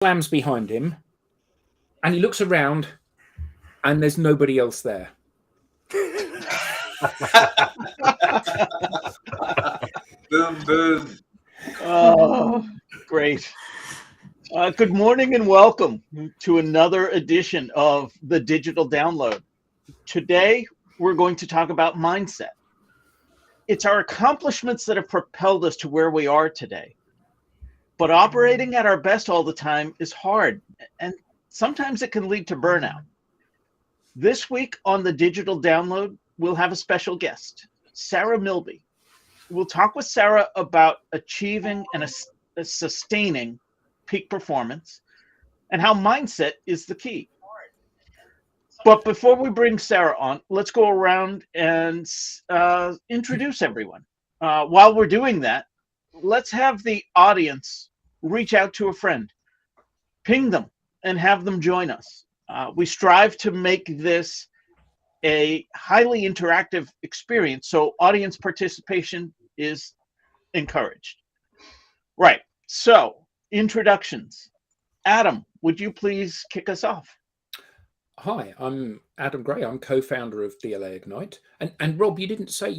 slams behind him, and he looks around, and there's nobody else there. Boom, boom. Oh, great. Good morning and welcome to another edition of the Digital Download. Today, we're going to talk about mindset. It's our accomplishments that have propelled us to where we are today. But operating at our best all the time is hard, and sometimes it can lead to burnout. This week on the Digital Download, we'll have a special guest, Sarah Milby. We'll talk with Sarah about achieving and sustaining peak performance and how mindset is the key. But before we bring Sarah on, let's go around and introduce everyone. While we're doing that, let's have the audience reach out to a friend, ping them, and have them join us. We strive to make this a highly interactive experience, so audience participation is encouraged. Right, so introductions. Adam, would you please kick us off? Hi, I'm Adam Gray. I'm co-founder of DLA Ignite. And Rob, you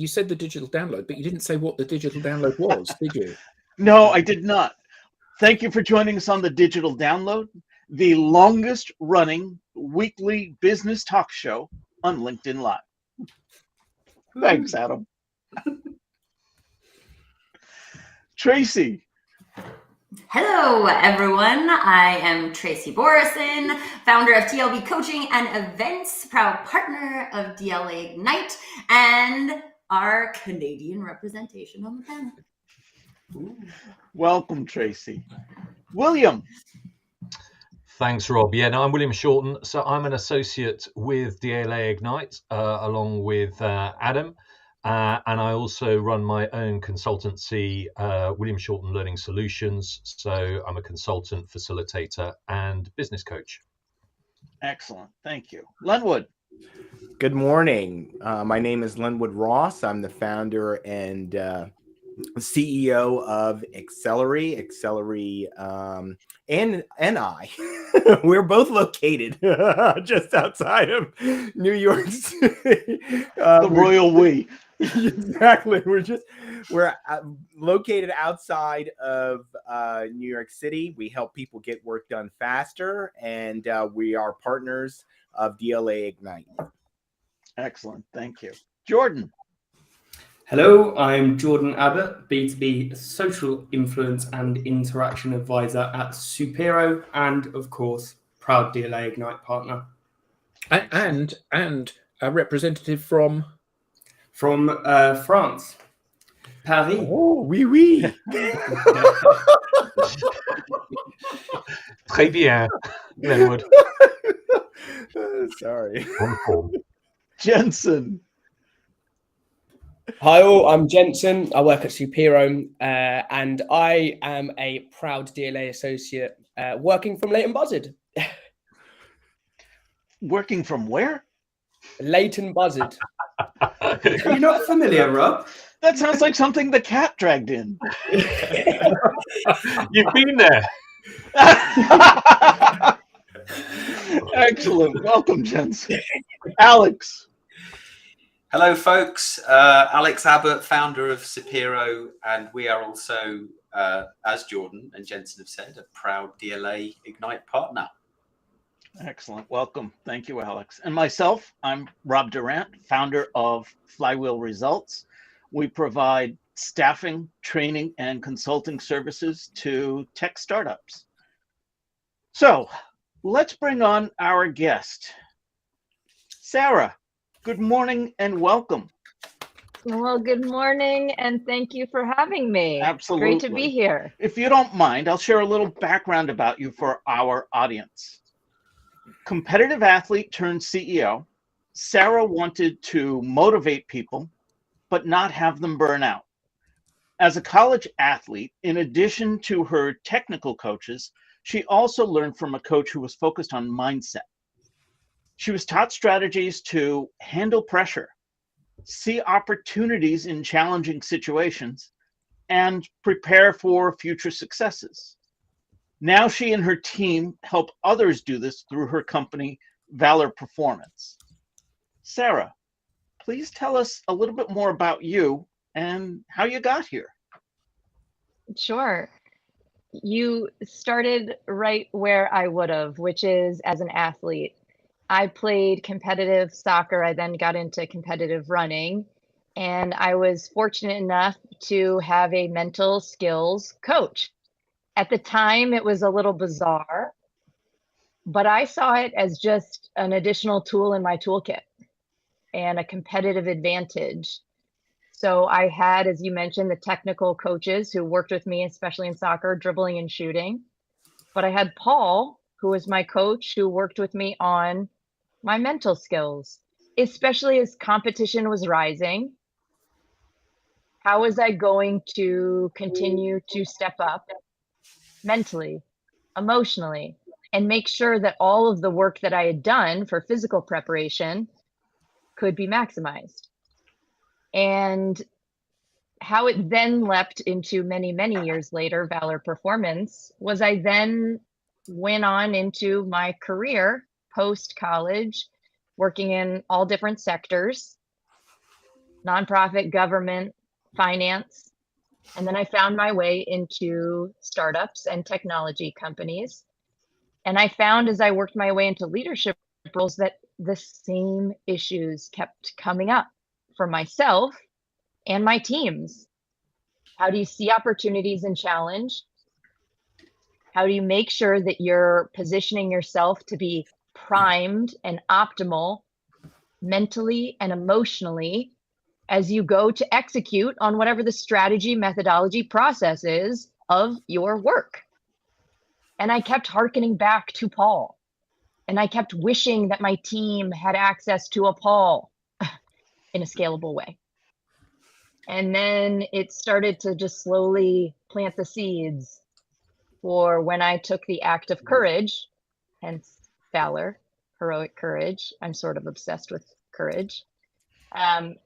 said the digital download, but you didn't say what the digital download was, did you? No, I did not. Thank you for joining us on the Digital Download, the longest running weekly business talk show on LinkedIn Live. Thanks, Adam. Tracy. Hello, everyone. I am Tracy Borison, founder of TLB Coaching and Events, proud partner of DLA Ignite, and our Canadian representation on the panel. Ooh. Welcome, Tracy. William. Thanks, Rob. Yeah, no, I'm William Shorten. So I'm an associate with DLA Ignite, along with Adam. And I also run my own consultancy, William Shorten Learning Solutions. So I'm a consultant, facilitator, and business coach. Excellent. Thank you. Lenwood. Good morning. My name is Lenwood Ross. I'm the founder and CEO of Accelerate, and I. We're both located just outside of New York City. The royal we. Exactly. We're located outside of New York City. We help people get work done faster, and we are partners of DLA Ignite. Excellent. Thank you. Jordan. Hello, I'm Jordan Abbott, B2B Social Influence and Interaction Advisor at Supero, and of course, proud DLA Ignite partner. And a representative from France, Paris. Oh, oui, oui. Très bien, Glenwood. Sorry. Jensen. Hi all, I'm Jensen. I work at Supero, and I am a proud DLA associate working from Leighton Buzzard. Working from where? Leighton Buzzard. You're not familiar, Rob? That sounds like something the cat dragged in. You've been there. Excellent. Welcome, Jensen. Alex. Hello, folks. Alex Abbott, founder of Supero, and we are also, as Jordan and Jensen have said, a proud DLA Ignite partner. Excellent. Welcome. Thank you, Alex. And myself, I'm Rob Durant, founder of Flywheel Results. We provide staffing, training, and consulting services to tech startups. So let's bring on our guest, Sarah. Good morning and welcome. Well, good morning and thank you for having me. Absolutely. Great to be here. If you don't mind, I'll share a little background about you for our audience. Competitive athlete turned CEO, Sarah wanted to motivate people, but not have them burn out. As a college athlete, in addition to her technical coaches, she also learned from a coach who was focused on mindset. She was taught strategies to handle pressure, see opportunities in challenging situations, and prepare for future successes. Now she and her team help others do this through her company, Valor Performance. Sarah, please tell us a little bit more about you and how you got here. Sure. You started right where I would have, which is as an athlete. I played competitive soccer. I then got into competitive running, and I was fortunate enough to have a mental skills coach. At the time, it was a little bizarre, but I saw it as just an additional tool in my toolkit and a competitive advantage. So I had, as you mentioned, the technical coaches who worked with me, especially in soccer, dribbling and shooting. But I had Paul, who was my coach, who worked with me on my mental skills, especially as competition was rising. How was I going to continue to step up mentally, emotionally, and make sure that all of the work that I had done for physical preparation could be maximized? And how it then leapt into many, many years later, Valor Performance, was I then went on into my career post-college, working in all different sectors, nonprofit, government, finance. And then I found my way into startups and technology companies. And I found as I worked my way into leadership roles that the same issues kept coming up for myself and my teams. How do you see opportunities and challenge? How do you make sure that you're positioning yourself to be primed and optimal mentally and emotionally as you go to execute on whatever the strategy, methodology, process is of your work? And I kept hearkening back to Paul. And I kept wishing that my team had access to a Paul in a scalable way. And then it started to just slowly plant the seeds for when I took the act of courage, hence Valor, heroic courage. I'm sort of obsessed with courage.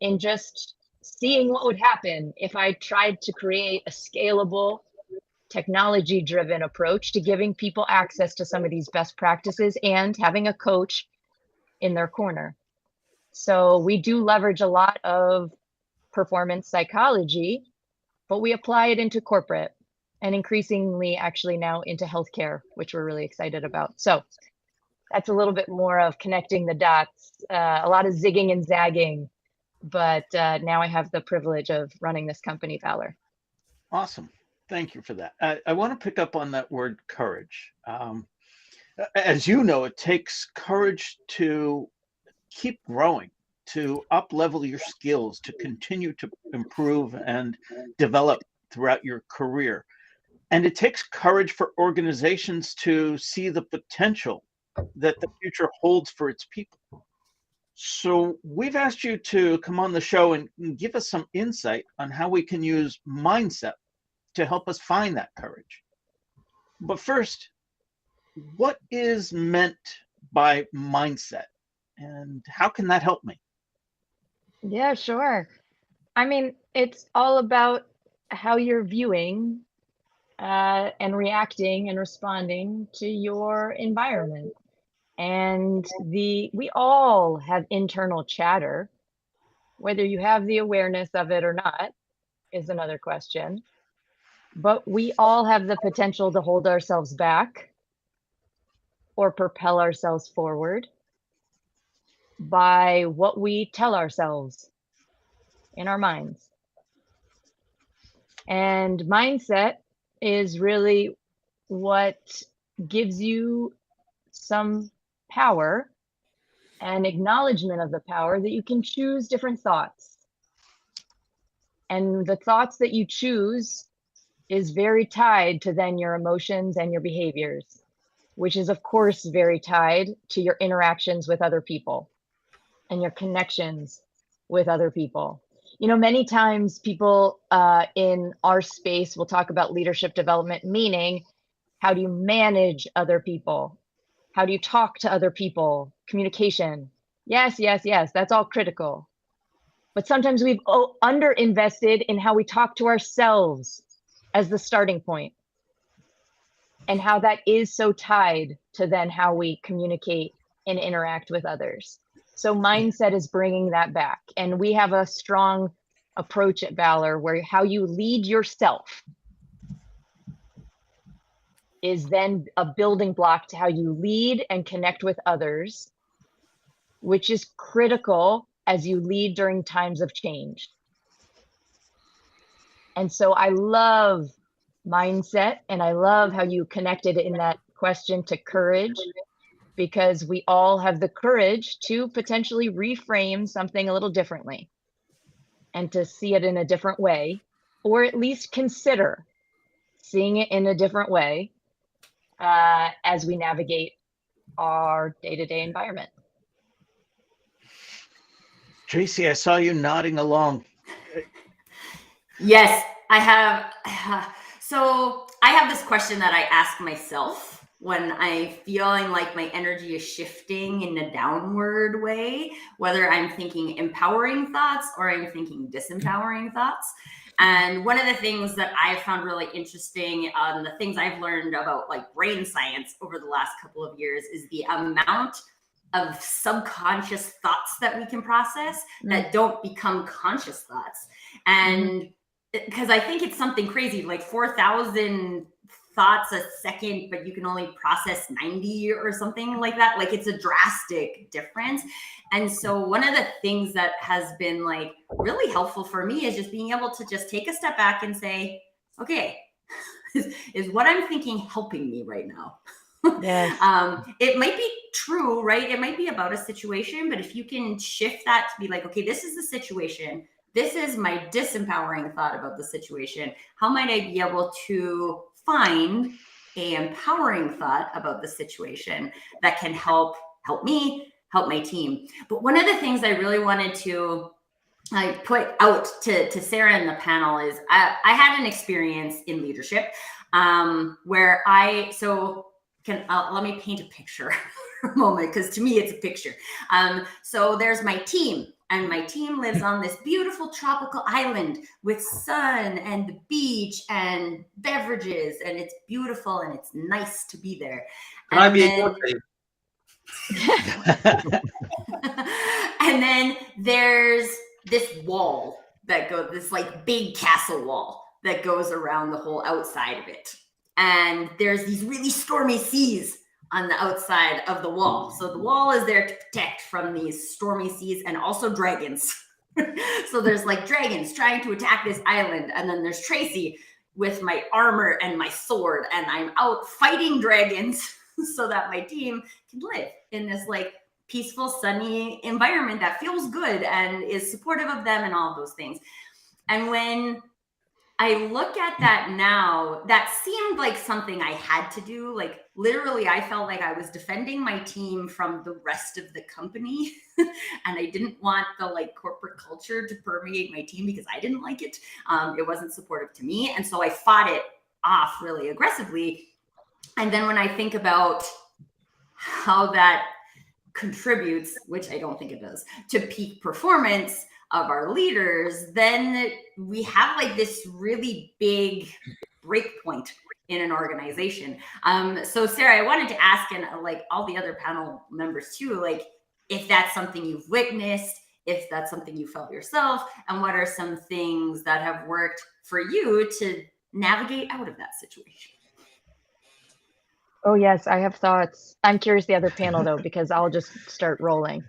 In just seeing what would happen if I tried to create a scalable, technology-driven approach to giving people access to some of these best practices and having a coach in their corner. So we do leverage a lot of performance psychology, but we apply it into corporate and increasingly actually now into healthcare, which we're really excited about. So that's a little bit more of connecting the dots, a lot of zigging and zagging, but now I have the privilege of running this company, Valor. Awesome. Thank you for that. I want to pick up on that word courage. As you know, it takes courage to keep growing, to up-level your skills, to continue to improve and develop throughout your career. And it takes courage for organizations to see the potential that the future holds for its people. So we've asked you to come on the show and give us some insight on how we can use mindset to help us find that courage. But first, what is meant by mindset, and how can that help me? Yeah, sure. I mean, it's all about how you're viewing and reacting and responding to your environment. And we all have internal chatter. Whether you have the awareness of it or not is another question. But we all have the potential to hold ourselves back or propel ourselves forward by what we tell ourselves in our minds. And mindset is really what gives you some power and acknowledgement of the power that you can choose different thoughts. And the thoughts that you choose is very tied to then your emotions and your behaviors, which is of course very tied to your interactions with other people and your connections with other people. You know, many times people in our space will talk about leadership development, meaning how do you manage other people? How do you talk to other people? Communication. Yes, yes, yes, that's all critical. But sometimes we've underinvested in how we talk to ourselves as the starting point. and how that is so tied to then how we communicate and interact with others. So mindset is bringing that back. And we have a strong approach at Valor where how you lead yourself is then a building block to how you lead and connect with others, which is critical as you lead during times of change. And so I love mindset, and I love how you connected in that question to courage, because we all have the courage to potentially reframe something a little differently and to see it in a different way, or at least consider seeing it in a different way as we navigate our day-to-day environment. Tracy, I saw you nodding along. Yes, I have. So I have this question that I ask myself when I'm feeling like my energy is shifting in a downward way, whether I'm thinking empowering thoughts or I'm thinking disempowering thoughts. And one of the things that I've found really interesting on the things I've learned about like brain science over the last couple of years is the amount of subconscious thoughts that we can process that don't become conscious thoughts. And because I think it's something crazy, like 4,000 thoughts a second, but you can only process 90 or something like that. Like it's a drastic difference. And so one of the things that has been like really helpful for me is just being able to just take a step back and say, okay, is what I'm thinking helping me right now? Yes. It might be true, right? It might be about a situation, but if you can shift that to be like, okay, this is the situation. This is my disempowering thought about the situation. How might I be able to find a empowering thought about the situation that can help me, help my team? But one of the things I really wanted to put out to Sarah and the panel is I had an experience in leadership where let me paint a picture for a moment, because to me it's a picture. So there's my team, and my team lives on this beautiful tropical island with sun and the beach and beverages, and it's beautiful and it's nice to be there. Can I be in your team? And then there's this wall that goes, this like big castle wall that goes around the whole outside of it. And there's these really stormy seas on the outside of the wall. So the wall is there to protect from these stormy seas, and also dragons. So there's like dragons trying to attack this island. And then there's Tracy with my armor and my sword, and I'm out fighting dragons so that my team can live in this like peaceful, sunny environment that feels good and is supportive of them and all of those things. And when I look at that now, that seemed like something I had to do. Like literally, I felt like I was defending my team from the rest of the company. And I didn't want the like corporate culture to permeate my team because I didn't like it. It wasn't supportive to me. And so I fought it off really aggressively. And then when I think about how that contributes, which I don't think it does, to peak performance of our leaders, then we have like this really big break point in an organization. So Sarah, I wanted to ask, and like all the other panel members too, like if that's something you've witnessed, if that's something you felt yourself, and what are some things that have worked for you to navigate out of that situation? Oh, yes, I have thoughts. I'm curious the other panel, though, because I'll just start rolling.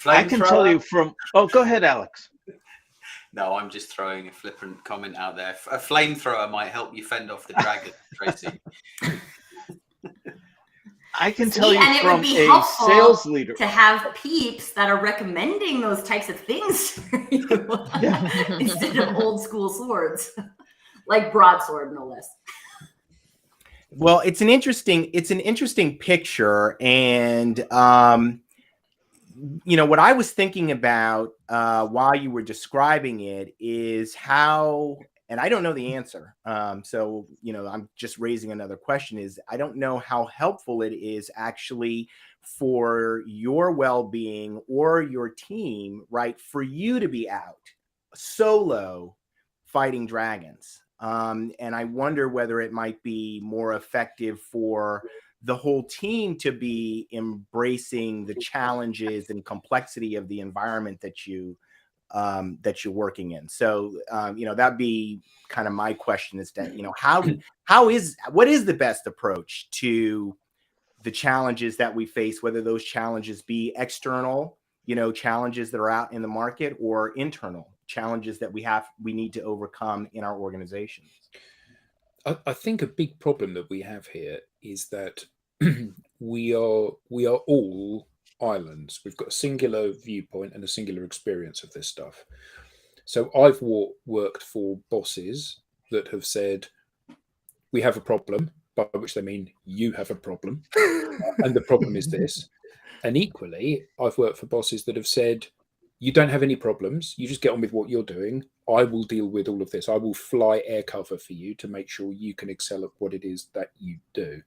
I can tell you from... Oh, go ahead, Alex. No, I'm just throwing a flippant comment out there. A flamethrower might help you fend off the dragon, Tracy. I can tell you and it from would be a helpful sales leader to have peeps that are recommending those types of things for you instead of old school swords, like broadsword, no less. Well, it's an interesting picture, and you know what I was thinking about while you were describing it is how, and I don't know the answer. So you know, I'm just raising another question. Is I don't know how helpful it is actually for your well-being or your team, right? For you to be out solo fighting dragons. And I wonder whether it might be more effective for the whole team to be embracing the challenges and complexity of the environment that you're working in. So, that'd be kind of my question, is that, what is the best approach to the challenges that we face, whether those challenges be external, challenges that are out in the market, or internal challenges that we need to overcome in our organizations. I think a big problem that we have here is that we are all islands. We've got a singular viewpoint and a singular experience of this stuff. So I've worked for bosses that have said, we have a problem, by which they mean you have a problem, and the problem is this. And equally, I've worked for bosses that have said, you don't have any problems, you just get on with what you're doing. I will deal with all of this. I will fly air cover for you to make sure you can excel at what it is that you do.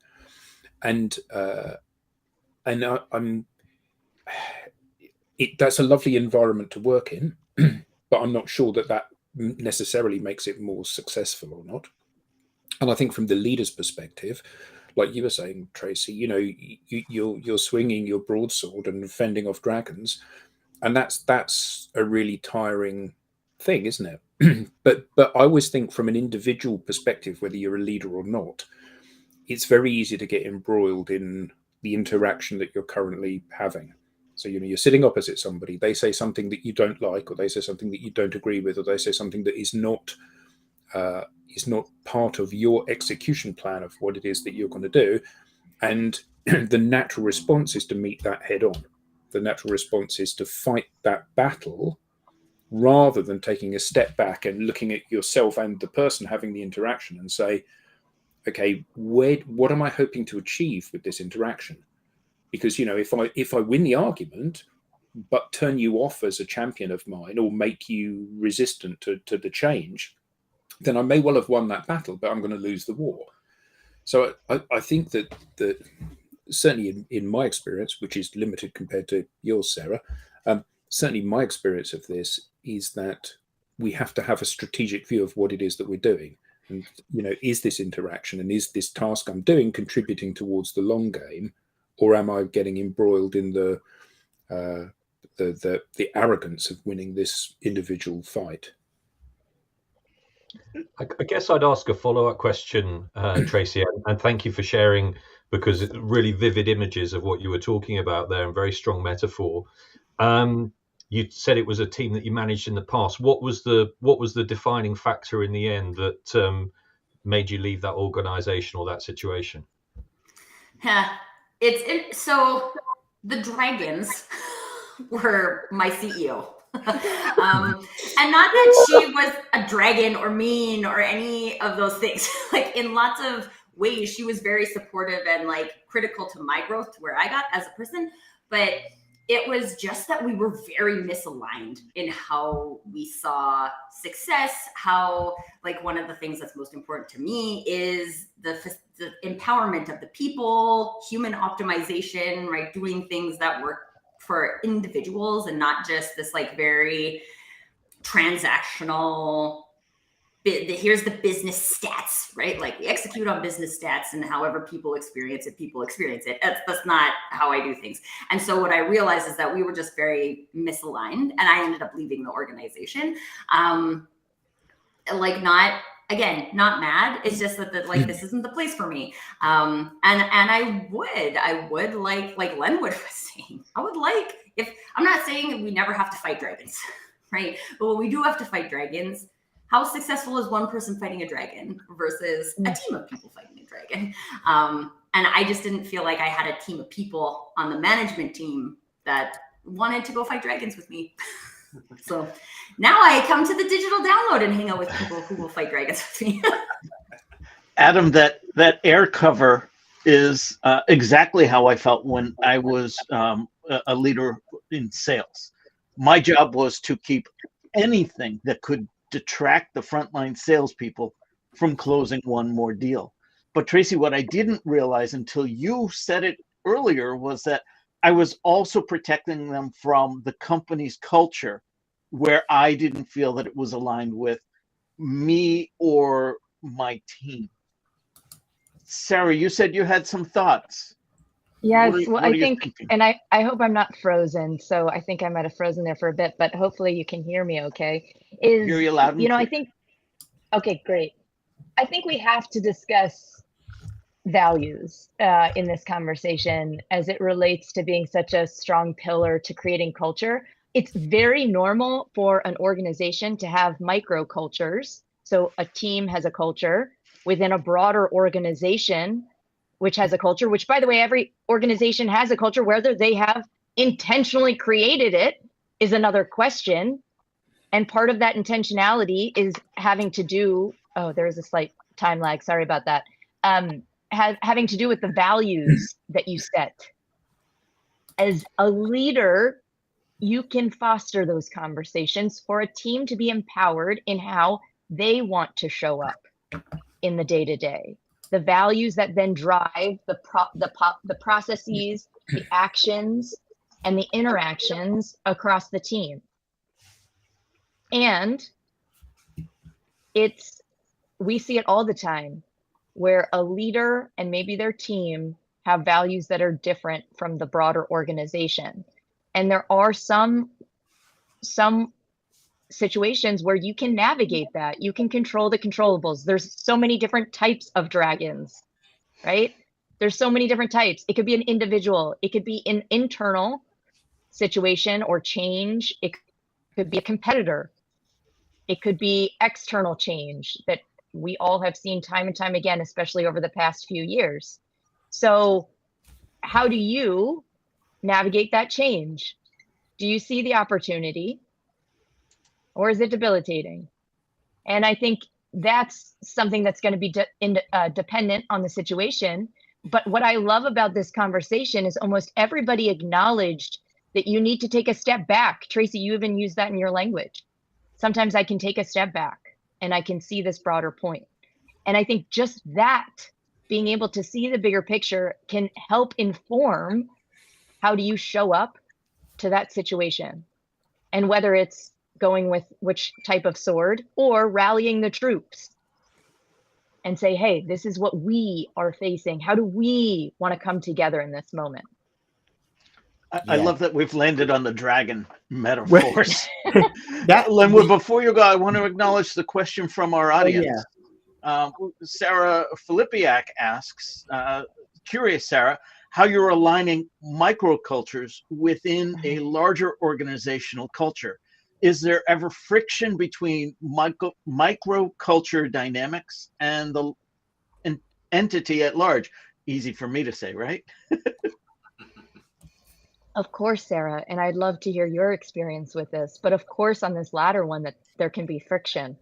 And that's a lovely environment to work in, but I'm not sure that necessarily makes it more successful or not. And I think from the leader's perspective, like you were saying, Tracy, you're swinging your broadsword and fending off dragons, and that's a really tiring thing, isn't it? But I always think from an individual perspective, whether you're a leader or not, it's very easy to get embroiled in the interaction that you're currently having. So, you're sitting opposite somebody, they say something that you don't like, or they say something that you don't agree with, or they say something that is not part of your execution plan of what it is that you're going to do. And the natural response is to meet that head on. The natural response is to fight that battle rather than taking a step back and looking at yourself and the person having the interaction and say, okay, what am I hoping to achieve with this interaction? Because, if I win the argument, but turn you off as a champion of mine or make you resistant to the change, then I may well have won that battle, but I'm going to lose the war. So I think that certainly in my experience, which is limited compared to yours, Sarah, certainly my experience of this is that we have to have a strategic view of what it is that we're doing. And, is this interaction and is this task I'm doing contributing towards the long game, or am I getting embroiled in the arrogance of winning this individual fight? I guess I'd ask a follow-up question, Tracy, and thank you for sharing, because it's really vivid images of what you were talking about there and very strong metaphor. You said it was a team that you managed in the past. What was the defining factor in the end that made you leave that organization or that situation? So the dragons were my CEO. And not that she was a dragon or mean or any of those things. Like, in lots of ways, she was very supportive and critical to my growth, to where I got as a person. But it was just that we were very misaligned in how we saw success. How, one of the things that's most important to me is the empowerment of the people, human optimization, right? Doing things that work for individuals and not just this very transactional, here's the business stats, right? We execute on business stats, and however people experience it. That's not how I do things. And so what I realized is that we were just very misaligned, and I ended up leaving the organization. Not mad. It's just that this isn't the place for me. And I would like Lenwood was saying, if I'm not saying we never have to fight dragons, right? But when we do have to fight dragons, how successful is one person fighting a dragon versus a team of people fighting a dragon? And I just didn't feel like I had a team of people on the management team that wanted to go fight dragons with me. So now I come to the digital download and hang out with people who will fight dragons with me. Adam, that air cover is exactly how I felt when I was a leader in sales. My job was to keep anything that could detract the frontline salespeople from closing one more deal. But Tracy, what I didn't realize until you said it earlier was that I was also protecting them from the company's culture, where I didn't feel that it was aligned with me or my team? Sarah, you said you had some thoughts. Yes, well, what I are you think, thinking? and I hope I'm not frozen. So I think I might have frozen there for a bit, but hopefully you can hear me okay. Hear you loud and You know, I clear. think, okay, great. I think we have to discuss values in this conversation as it relates to being such a strong pillar to creating culture. It's very normal for an organization to have micro cultures. So a team has a culture within a broader organization, which has a culture, which, by the way, every organization has a culture. Whether they have intentionally created it is another question. And part of that intentionality is having to do, oh, there's a slight time lag. Sorry about that. Having to do with the values that you set. As a leader, you can foster those conversations for a team to be empowered in how they want to show up in the day-to-day. The values that then drive the processes, the actions, and the interactions across the team. And we see it all the time where a leader and maybe their team have values that are different from the broader organization. And there are some situations where you can navigate that. You can control the controllables. There's so many different types of dragons, right? There's so many different types. It could be an individual. It could be an internal situation or change. It could be a competitor. It could be external change that we all have seen time and time again, especially over the past few years. So how do you navigate that change? Do you see the opportunity, or is it debilitating? And I think that's something that's going to be dependent on the situation. But what I love about this conversation is almost everybody acknowledged that you need to take a step back. Tracy, you even used that in your language. Sometimes I can take a step back and I can see this broader point. And I think just that, being able to see the bigger picture, can help inform how do you show up to that situation. And whether it's going with which type of sword or rallying the troops and say, hey, this is what we are facing. How do we want to come together in this moment? I love that we've landed on the dragon metaphors. Len, before you go, I want to acknowledge the question from our audience. Sarah Filipiak asks, curious, Sarah, how you're aligning microcultures within a larger organizational culture. Is there ever friction between microculture dynamics and the entity at large? Easy for me to say, right? Of course, Sarah, and I'd love to hear your experience with this. But of course, on this latter one, that there can be friction.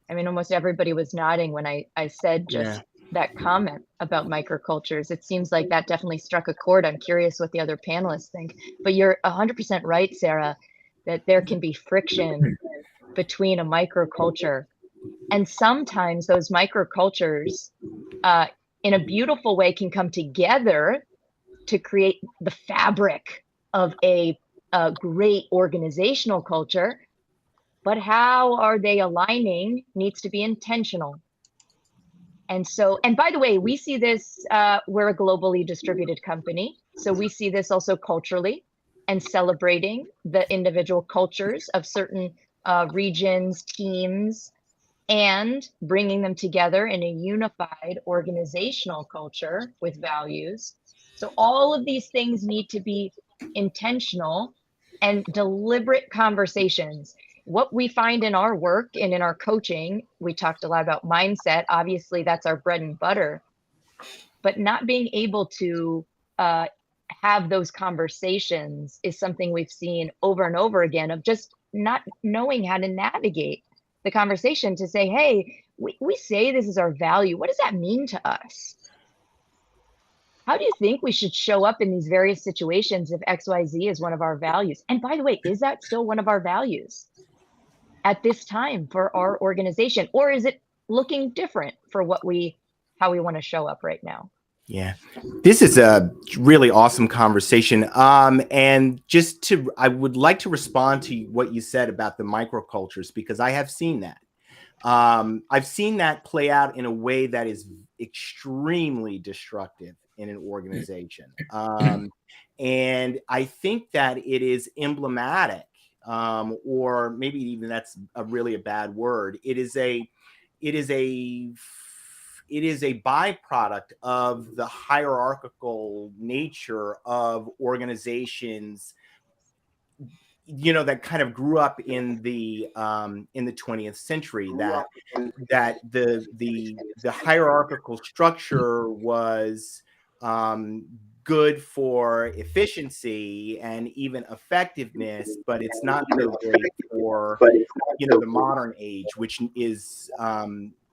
I mean, almost everybody was nodding when I said just that comment about microcultures. It seems like that definitely struck a chord. I'm curious what the other panelists think. But you're 100% right, Sarah, that there can be friction between a microculture. And sometimes those microcultures, in a beautiful way, can come together to create the fabric of a great organizational culture. But how are they aligning needs to be intentional. And so, and by the way, we see this, we're a globally distributed company. So we see this also culturally, and celebrating the individual cultures of certain regions, teams, and bringing them together in a unified organizational culture with values. So all of these things need to be intentional and deliberate conversations. What we find in our work and in our coaching, we talked a lot about mindset. Obviously, that's our bread and butter. But not being able to have those conversations is something we've seen over and over again, of just not knowing how to navigate the conversation to say, hey, we say this is our value. What does that mean to us? How do you think we should show up in these various situations if XYZ is one of our values? And by the way, is that still one of our values at this time for our organization? Or is it looking different for how we want to show up right now? Yeah, this is a really awesome conversation. And I would like to respond to what you said about the microcultures, because I have seen that. I've seen that play out in a way that is extremely destructive in an organization. And I think that it is emblematic, or maybe even that's really a bad word. It is a byproduct of the hierarchical nature of organizations, that kind of grew up in the 20th century, that the hierarchical structure was good for efficiency and even effectiveness, but it's not so great for the modern age, which is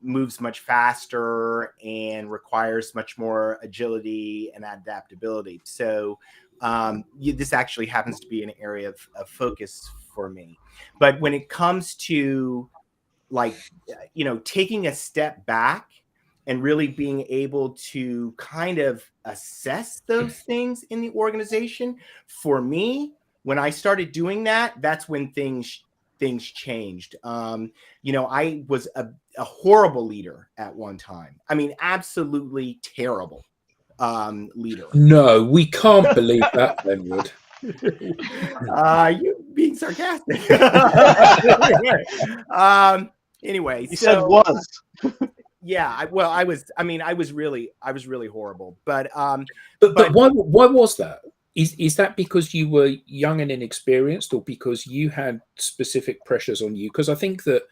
moves much faster and requires much more agility and adaptability. So this actually happens to be an area of focus for me. But when it comes to taking a step back and really being able to kind of assess those things in the organization, for me, when I started doing that, that's when things changed. I was a horrible leader at one time. I mean, absolutely terrible leader. No, we can't believe that, Glenwood. You being sarcastic. Anyway, He said was. Yeah, I was really horrible. But why was that? Is that because you were young and inexperienced, or because you had specific pressures on you? Because I think that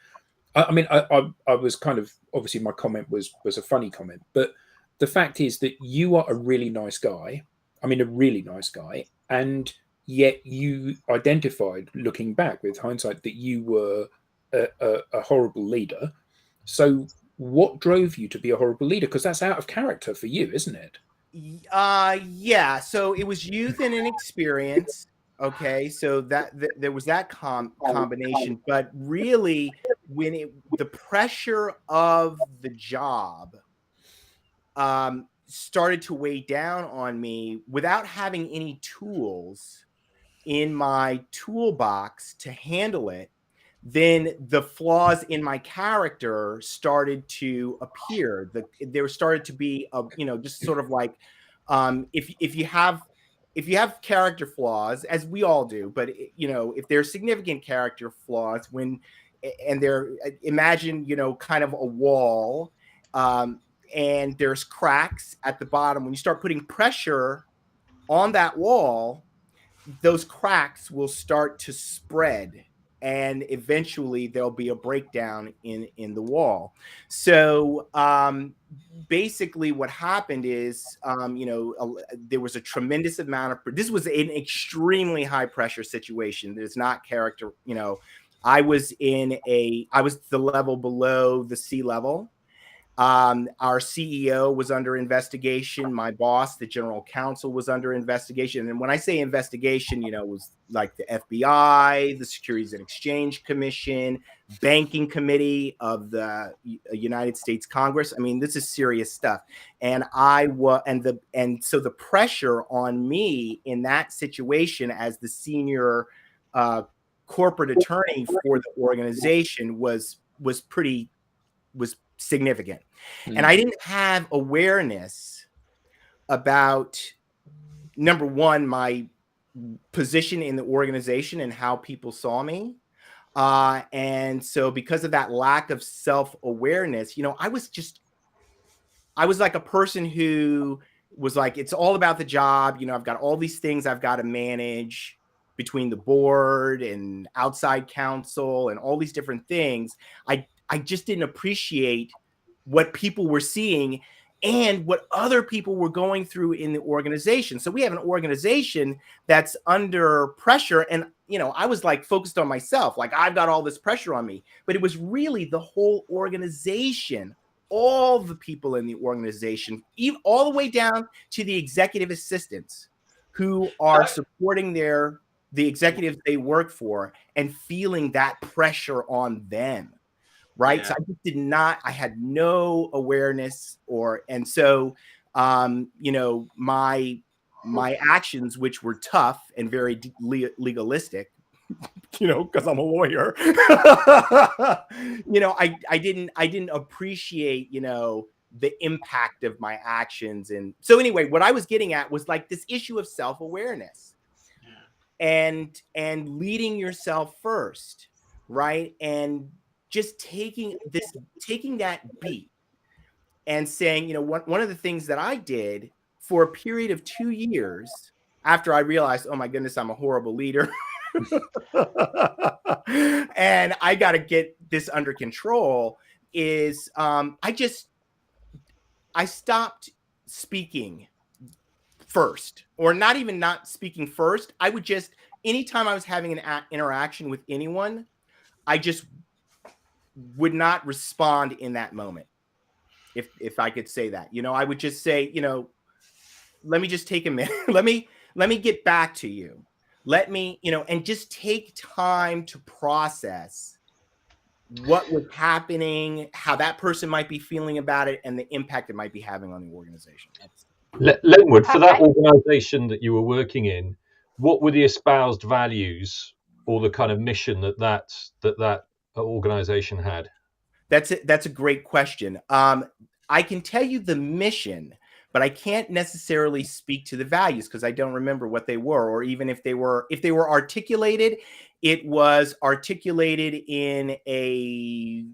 I was kind of, obviously my comment was a funny comment, but the fact is that you are a really nice guy. I mean, a really nice guy, and yet you identified, looking back with hindsight, that you were a horrible leader. So what drove you to be a horrible leader? Because that's out of character for you, isn't it? Yeah. So it was youth and inexperience. Okay. So that there was that combination, but really when the pressure of the job started to weigh down on me without having any tools in my toolbox to handle it, then the flaws in my character started to appear. There started to be just sort of like, if you have character flaws, as we all do, but if there's significant character flaws, and imagine kind of a wall, and there's cracks at the bottom. When you start putting pressure on that wall, those cracks will start to spread, and eventually there'll be a breakdown in the wall. So basically what happened is, there was a tremendous amount of, this was an extremely high pressure situation. There's not character, I was the level below the C level. Our CEO was under investigation. My boss, the general counsel, was under investigation. And when I say investigation, it was like the FBI, the Securities and Exchange Commission, Banking Committee of the United States Congress. I mean, this is serious stuff. And so the pressure on me in that situation as the senior corporate attorney for the organization was significant. And I didn't have awareness about, number one, my position in the organization and how people saw me. And so because of that lack of self-awareness, I was like a person who was like, it's all about the job. I've got all these things I've got to manage between the board and outside counsel and all these different things. I just didn't appreciate what people were seeing and what other people were going through in the organization. So we have an organization that's under pressure, and I was like focused on myself, like I've got all this pressure on me, but it was really the whole organization, all the people in the organization, even all the way down to the executive assistants who are supporting the executives they work for and feeling that pressure on them. Right. Yeah. So I just I had no awareness and so, my actions, which were tough and very legalistic, because I'm a lawyer. I didn't appreciate, the impact of my actions. And so anyway, what I was getting at was like this issue of self-awareness and leading yourself first, right? And just taking that beat and saying, one of the things that I did for a period of 2 years after I realized, oh my goodness, I'm a horrible leader. And I got to get this under control is I stopped speaking first, or not speaking first. I would just, anytime I was having an interaction with anyone, I just would not respond in that moment. If I could say that, I would just say, let me just take a minute. let me get back to you. Let me, and just take time to process what was happening, how that person might be feeling about it, and the impact it might be having on the organization. Lenwood, for that organization that you were working in, what were the espoused values or the kind of mission that organization had? That's a great question. I can tell you the mission, but I can't necessarily speak to the values because I don't remember what they were, or even if they were articulated. It was articulated in a,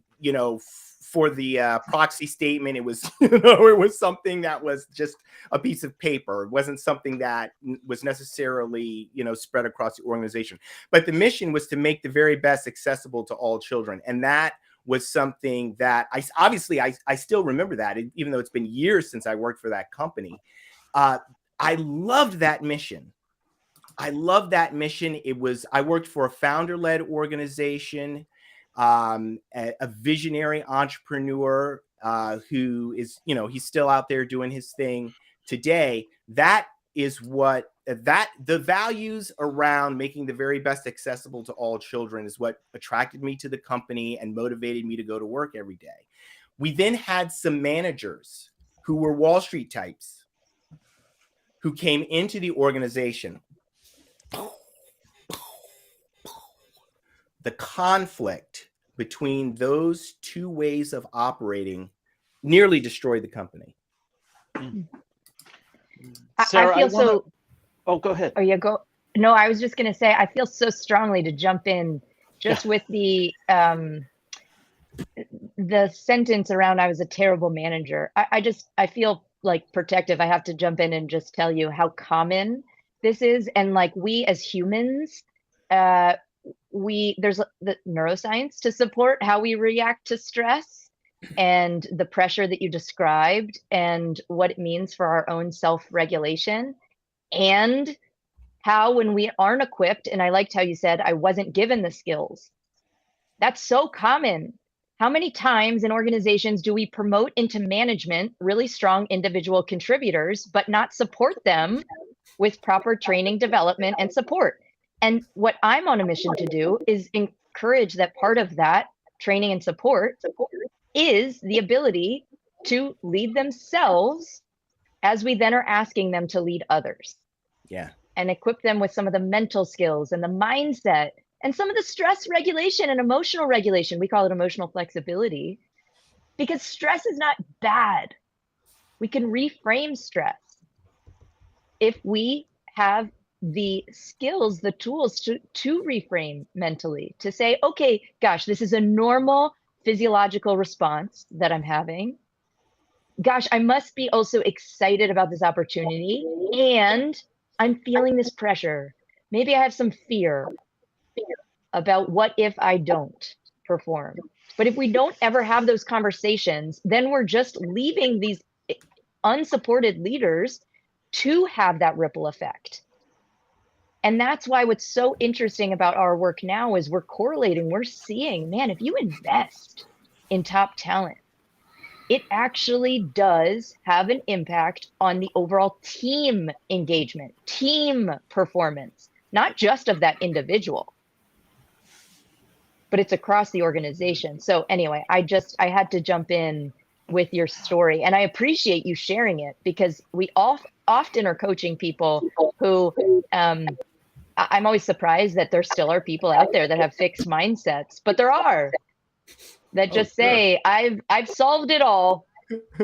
for the proxy statement. It was, it was something that was just a piece of paper. It wasn't something that was necessarily, spread across the organization. But the mission was to make the very best accessible to all children, and that was something that I still remember that, even though it's been years since I worked for that company. I loved that mission. I worked for a founder-led organization, a visionary entrepreneur who is, he's still out there doing his thing today. That is what the values around making the very best accessible to all children is what attracted me to the company and motivated me to go to work every day. We then had some managers who were Wall Street types who came into the organization. The conflict between those two ways of operating nearly destroyed the company. Sarah, I feel Oh, go ahead. Oh, yeah, go. No, I was just going to say, I feel so strongly to jump in just with the sentence around, I was a terrible manager. I feel like protective. I have to jump in and just tell you how common this is. And like we as humans, there's the neuroscience to support how we react to stress and the pressure that you described and what it means for our own self-regulation. And how when we aren't equipped, and I liked how you said, I wasn't given the skills. That's so common. How many times in organizations do we promote into management really strong individual contributors, but not support them with proper training, development, and support? And what I'm on a mission to do is encourage that part of that training and support is the ability to lead themselves as we then are asking them to lead others. Yeah. And equip them with some of the mental skills and the mindset and some of the stress regulation and emotional regulation. We call it emotional flexibility, because stress is not bad. We can reframe stress if we have the skills, the tools to reframe mentally, to say, okay, gosh, this is a normal physiological response that I'm having. Gosh, I must be also excited about this opportunity, and I'm feeling this pressure. Maybe I have some fear about what if I don't perform. But if we don't ever have those conversations, then we're just leaving these unsupported leaders to have that ripple effect. And that's why what's so interesting about our work now is we're correlating, we're seeing, man, if you invest in top talent, it actually does have an impact on the overall team engagement, team performance, not just of that individual, but it's across the organization. So anyway, I had to jump in with your story, and I appreciate you sharing it, because we often are coaching people who I'm always surprised that there still are people out there that have fixed mindsets, but there are that just say, I've solved it all.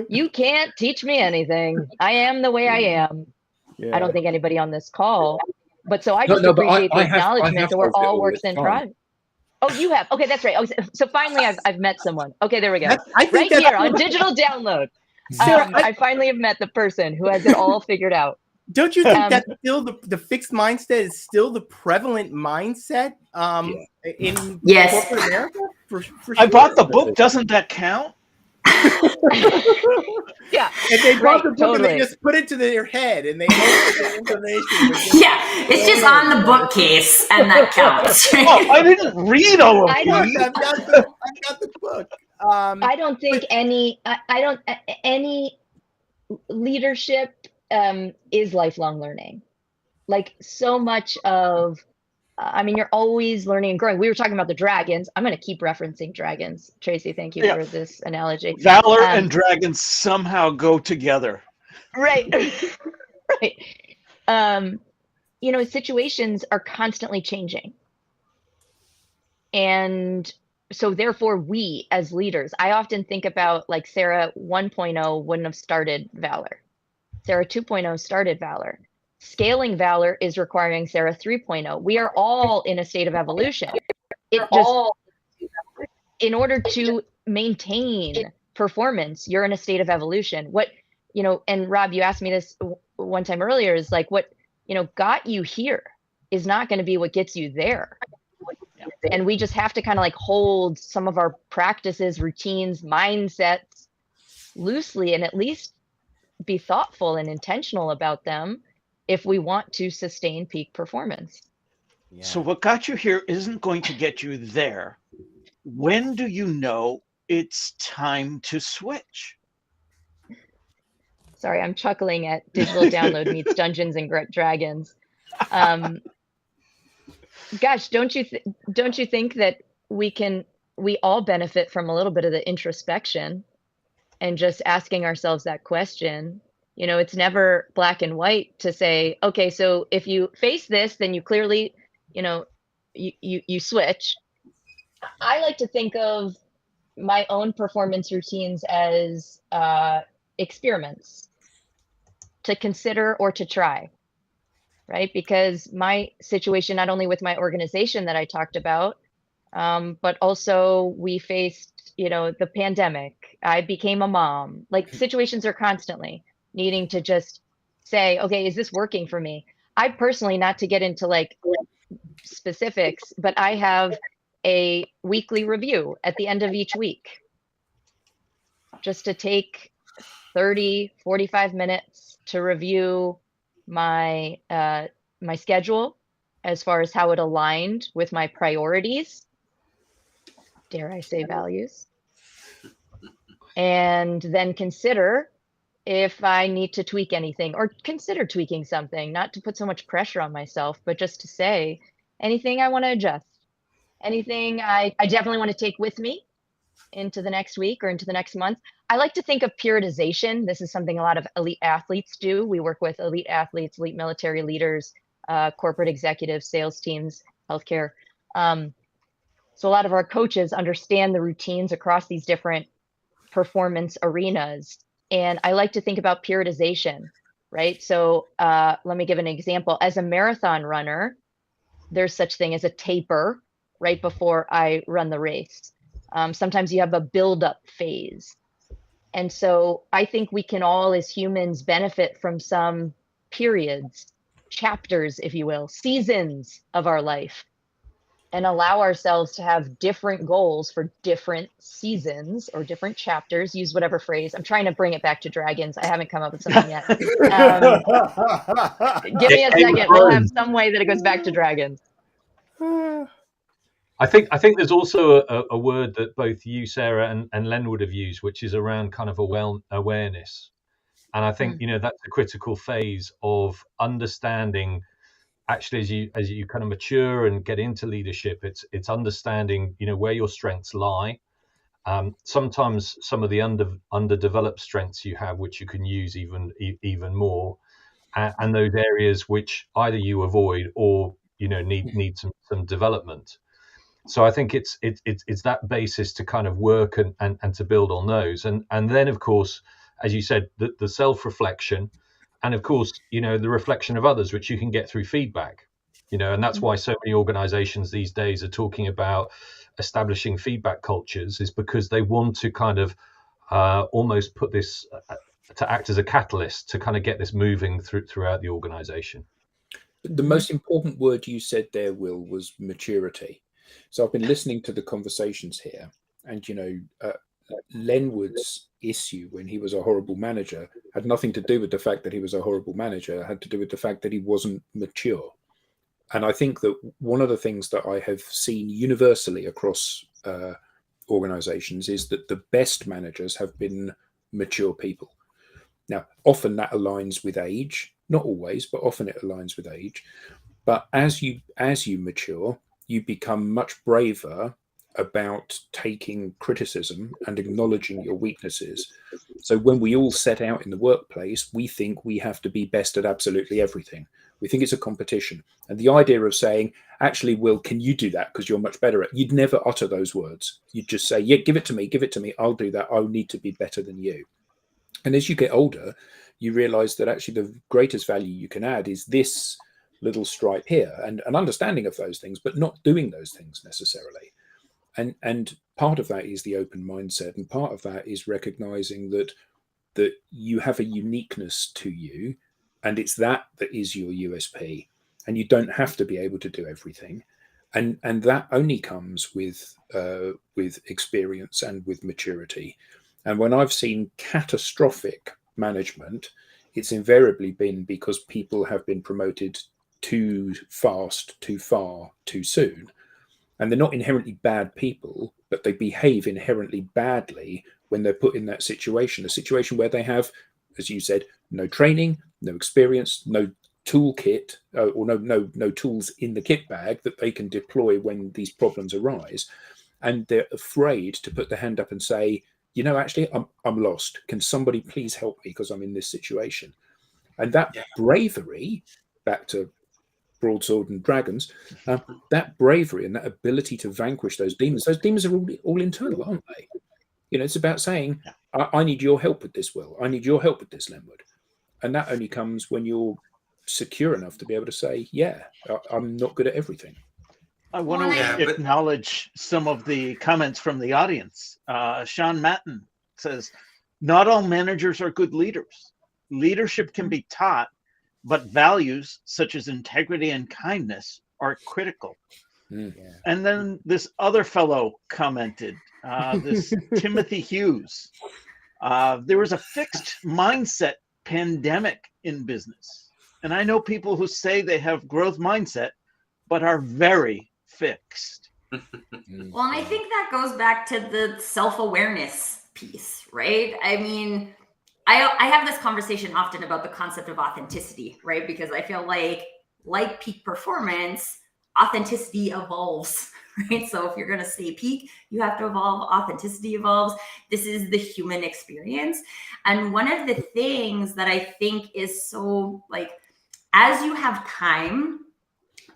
You can't teach me anything. I am the way I am. Yeah. I don't think anybody on this call, but so I No, just no, but appreciate the I have acknowledgement that we're solved it all all works the in time. progress. Oh, you have. Okay, that's right. Oh, so finally, I've met someone. Okay, there we go. I think Right that's- here on digital download. Sarah, I finally have met the person who has it all figured out. Don't you think that's still the fixed mindset is still the prevalent mindset in Yes. corporate America? For I sure. bought the book. Doesn't that count? Yeah. And they bought the book and totally. they just put it to their head and they hope that the information was just Yeah, it's just on the bookcase, and that counts. Oh, I didn't read all of I these. I've got the book. I don't think any leadership is lifelong learning. Like so much of, I mean, you're always learning and growing. We were talking about the dragons. I'm going to keep referencing dragons. Tracy, thank you for this analogy. Valor and dragons somehow go together. Right. Right. You know, situations are constantly changing. And so therefore we as leaders, I often think about like Sarah 1.0 wouldn't have started Valor. Sarah 2.0 started Valor. Scaling Valor is requiring Sarah 3.0. We are all in a state of evolution. It just, in order to maintain performance, you're in a state of evolution. What, you know, and Rob, you asked me this one time earlier, is like what, you know, got you here is not going to be what gets you there. And we just have to kind of like hold some of our practices, routines, mindsets loosely, and at least be thoughtful and intentional about them if we want to sustain peak performance. Yeah. So what got you here isn't going to get you there. When do you know it's time to switch? Sorry, I'm chuckling at Digital Download meets Dungeons and Dragons. Gosh, don't you think that we all benefit from a little bit of the introspection and just asking ourselves that question? You know, it's never black and white to say, okay, so if you face this, then you clearly, you know, you switch. I like to think of my own performance routines as experiments to consider or to try, right? Because my situation, not only with my organization that I talked about, but also we faced, you know, the pandemic. I became a mom. Like situations are constantly needing to just say, okay, is this working for me? I personally, not to get into like specifics, but I have a weekly review at the end of each week just to take 30, 45 minutes to review my my schedule as far as how it aligned with my priorities, dare I say values, and then consider if I need to tweak anything or consider tweaking something, not to put so much pressure on myself, but just to say anything I want to adjust, anything I definitely want to take with me into the next week or into the next month. I like to think of periodization. This is something a lot of elite athletes do. We work with elite athletes, elite military leaders, corporate executives, sales teams, healthcare. So a lot of our coaches understand the routines across these different performance arenas. And I like to think about periodization, right? So let me give an example. As a marathon runner, there's such thing as a taper right before I run the race. Sometimes you have a build-up phase. And so I think we can all as humans benefit from some periods, chapters, if you will, seasons of our life, and allow ourselves to have different goals for different seasons or different chapters. Use whatever phrase. I'm trying to bring it back to dragons. I haven't come up with something yet. Give me a second. We'll have some way that it goes back to dragons. I think there's also a word that both you, Sarah, and Len would have used, which is around kind of awareness. And I think, you know, that's a critical phase of understanding. Actually, as you kind of mature and get into leadership, it's understanding, you know, where your strengths lie. Sometimes some of the underdeveloped strengths you have, which you can use even more, and those areas which either you avoid or need some development. So I think it's that basis to kind of work and to build on those, and then of course, as you said, the self-reflection, and of course, the reflection of others, which you can get through feedback, and that's why so many organizations these days are talking about establishing feedback cultures, is because they want to kind of almost put this to act as a catalyst to kind of get this moving throughout the organization. The most important word you said there, Will, was maturity. So I've been listening to the conversations here, and Lenwood's issue when he was a horrible manager had nothing to do with the fact that he was a horrible manager. It had to do with the fact that he wasn't mature. And I think that one of the things that I have seen universally across organizations is that the best managers have been mature people. Now, often that aligns with age, not always, but often it aligns with age. But as you mature, you become much braver about taking criticism and acknowledging your weaknesses. So when we all set out in the workplace, we think we have to be best at absolutely everything. We think it's a competition. And the idea of saying, actually, Will, can you do that because you're much better at it? You'd never utter those words. You'd just say, yeah, give it to me, I'll do that. I'll need to be better than you. And as you get older, you realize that actually the greatest value you can add is this little stripe here, and an understanding of those things, but not doing those things necessarily. And part of that is the open mindset, and part of that is recognizing that you have a uniqueness to you, and it's that is your USP, and you don't have to be able to do everything, and that only comes with experience and with maturity. And when I've seen catastrophic management, it's invariably been because people have been promoted too fast, too far, too soon. And they're not inherently bad people, but they behave inherently badly when they're put in that situation, a situation where they have, as you said, no training, no experience, no toolkit, or no tools in the kit bag that they can deploy when these problems arise. And they're afraid to put their hand up and say, actually, I'm lost. Can somebody please help me because I'm in this situation? And that bravery, back to broadsword and dragons, that bravery and that ability to vanquish those demons are all internal, aren't they? It's about saying, I need your help with this, Will. I need your help with this, Lenwood. And that only comes when you're secure enough to be able to say, yeah, I'm not good at everything. I want to acknowledge some of the comments from the audience. Sean Matten says, not all managers are good leaders. Leadership can be taught, but values such as integrity and kindness are critical. And then this other fellow commented, this Timothy Hughes, there was a fixed mindset pandemic in business. And I know people who say they have growth mindset, but are very fixed. Well, and I think that goes back to the self-awareness piece, right? I mean, I have this conversation often about the concept of authenticity, right? Because I feel like peak performance, authenticity evolves, right? So if you're going to stay peak, you have to evolve. Authenticity evolves. This is the human experience. And one of the things that I think is so, as you have time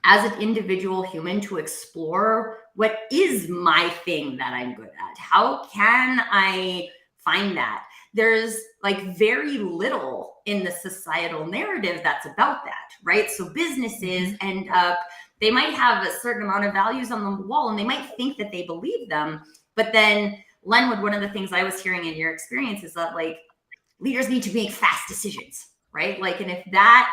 as an individual human to explore what is my thing that I'm good at, how can I find that? There's very little in the societal narrative that's about that, right? So businesses end up, they might have a certain amount of values on the wall and they might think that they believe them. But then, Lenwood, one of the things I was hearing in your experience is that leaders need to make fast decisions, right? And if that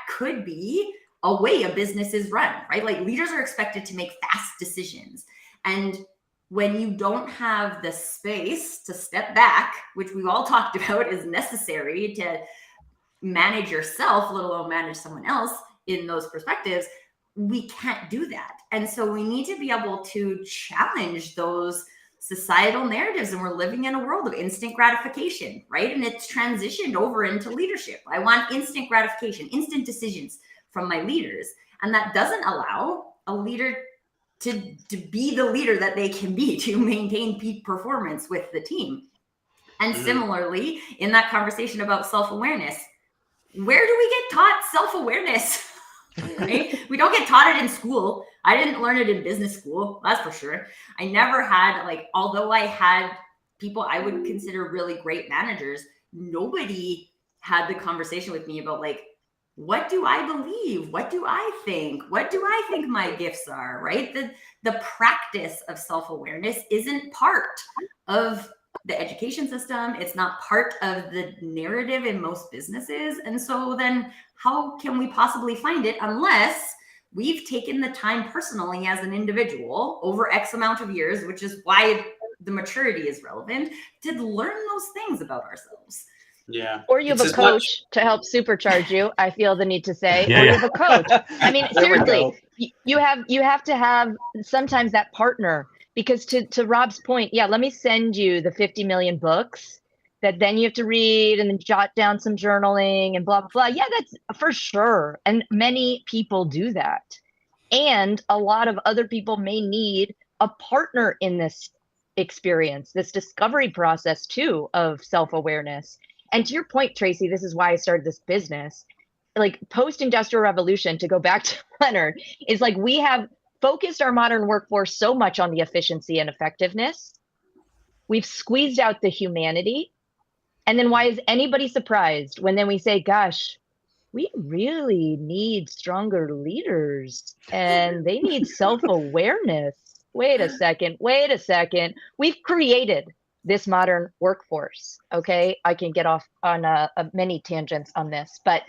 could be a way a business is run, right? Leaders are expected to make fast decisions. And when you don't have the space to step back, which we've all talked about is necessary to manage yourself, let alone manage someone else in those perspectives, we can't do that. And so we need to be able to challenge those societal narratives. And we're living in a world of instant gratification, right? And it's transitioned over into leadership. I want instant gratification, instant decisions from my leaders. And that doesn't allow a leader to be the leader that they can be, to maintain peak performance with the team. And similarly, in that conversation about self-awareness, where do we get taught self-awareness? Right? We don't get taught it in school. I didn't learn it in business school, that's for sure. I never had, like, although I had people I would consider really great managers, nobody had the conversation with me about, like, what do I believe? What do I think? What do I think my gifts are, right? The practice of self-awareness isn't part of the education system. It's not part of the narrative in most businesses. And so then how can we possibly find it unless we've taken the time personally as an individual over X amount of years, which is why the maturity is relevant, to learn those things about ourselves. Yeah. Or you have a coach to help supercharge you, I feel the need to say. Yeah, or yeah. you have a coach. I mean, There we seriously, go. you have to have sometimes that partner, because to Rob's point, yeah, let me send you the 50 million books that then you have to read and then jot down some journaling and blah, blah, blah. Yeah, that's for sure. And many people do that. And a lot of other people may need a partner in this experience, this discovery process too, of self-awareness. And to your point, Tracy, this is why I started this business. Like post-industrial revolution, to go back to Leonard, is like we have focused our modern workforce so much on the efficiency and effectiveness. We've squeezed out the humanity. And then why is anybody surprised when then we say, gosh, we really need stronger leaders and they need self-awareness. Wait a second. We've created this modern workforce. Okay. I can get off on many tangents on this, but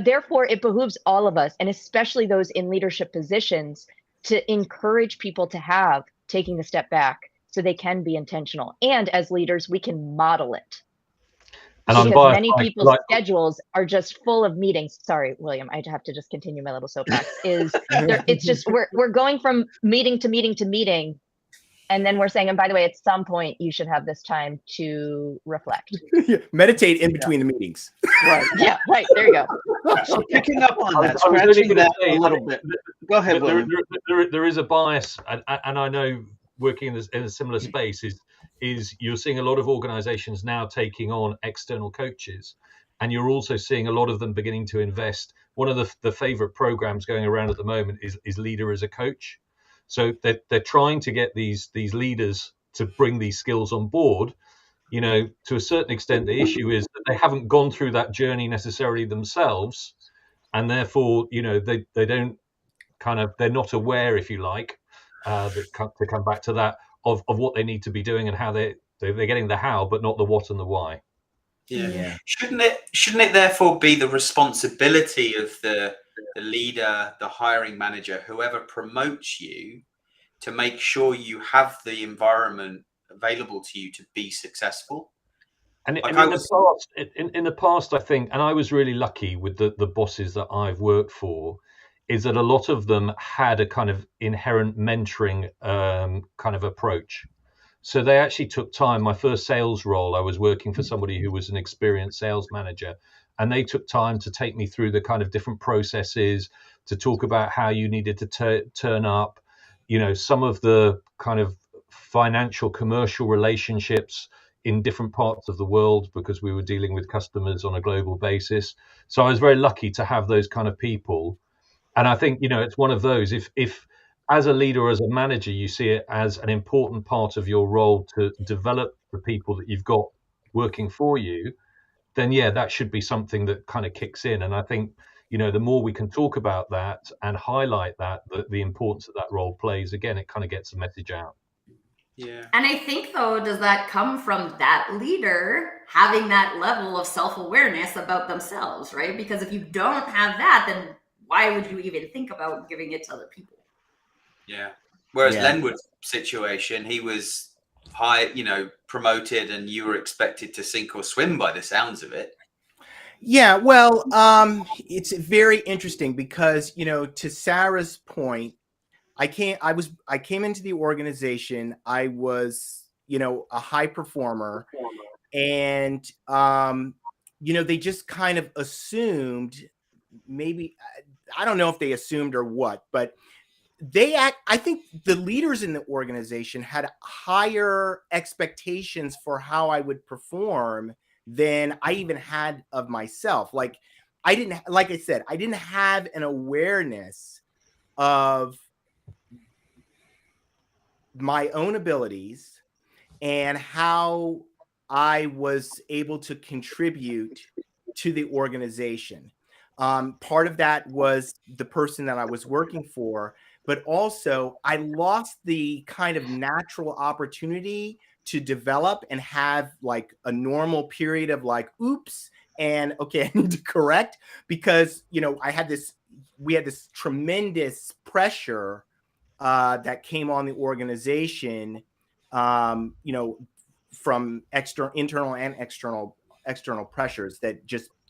therefore it behooves all of us, and especially those in leadership positions, to encourage people to have taking the step back so they can be intentional. And as leaders, we can model it. And I'm Because biased, many people's schedules are just full of meetings. Sorry, William, I have to just continue my little soapbox. It's just we're going from meeting to meeting to meeting, and then we're saying, and by the way, at some point you should have this time to reflect. Meditate in between the meetings. Right. Yeah, right. There you go. So picking up on that, I was only scratching gonna that say, a little bit. Go ahead, William. There is a bias, and I know working in a similar space is you're seeing a lot of organizations now taking on external coaches, and you're also seeing a lot of them beginning to invest. One of the favorite programs going around at the moment is Leader as a Coach. So they're trying to get these leaders to bring these skills on board. You know, to a certain extent, the issue is that they haven't gone through that journey necessarily themselves, and therefore, you know, they don't they're not aware, if you like, to come back to that, of what they need to be doing and how they're getting the how, but not the what and the why. Yeah. Shouldn't it therefore be the responsibility of the leader, the hiring manager, whoever promotes you, to make sure you have the environment available to you to be successful? And in the past, I think, and I was really lucky with the bosses that I've worked for, is that a lot of them had a kind of inherent mentoring kind of approach. So they actually took time. My first sales role, I was working for somebody who was an experienced sales manager, and they took time to take me through the kind of different processes, to talk about how you needed to turn up, you know, some of the kind of financial commercial relationships in different parts of the world, because we were dealing with customers on a global basis. So I was very lucky to have those kind of people. And I think, you know, it's one of those, if as a leader, as a manager, you see it as an important part of your role to develop the people that you've got working for you, then yeah, that should be something that kind of kicks in. And I think, you know, the more we can talk about that and highlight that, the importance that role plays, again, it kind of gets the message out. Yeah. And I think, though, does that come from that leader having that level of self-awareness about themselves, right? Because if you don't have that, then why would you even think about giving it to other people? Yeah. Whereas Lenwood's situation, he was promoted, and you were expected to sink or swim by the sounds of it. Yeah, well, it's very interesting because, you know, to Sarah's point, I came into the organization. I was, you know, a high performer, and you know, they just kind of assumed, maybe, I don't know if they assumed or what, but I think the leaders in the organization had higher expectations for how I would perform than I even had of myself. Like, I didn't, like I said, I didn't have an awareness of my own abilities and how I was able to contribute to the organization. Part of that was the person that I was working for, but also I lost the kind of natural opportunity to develop and have like a normal period of like, oops, and okay, I need to correct, because, you know, we had this tremendous pressure that came on the organization, you know, from internal and external pressures that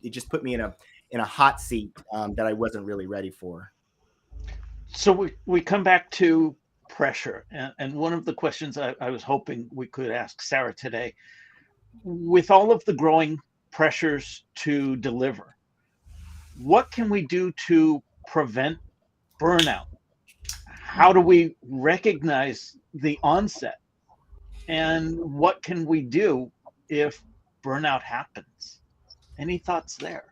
it just put me in a hot seat that I wasn't really ready for. So we come back to pressure, and one of the questions I was hoping we could ask Sarah today, with all of the growing pressures to deliver, what can we do to prevent burnout? How do we recognize the onset? And what can we do if burnout happens? Any thoughts there?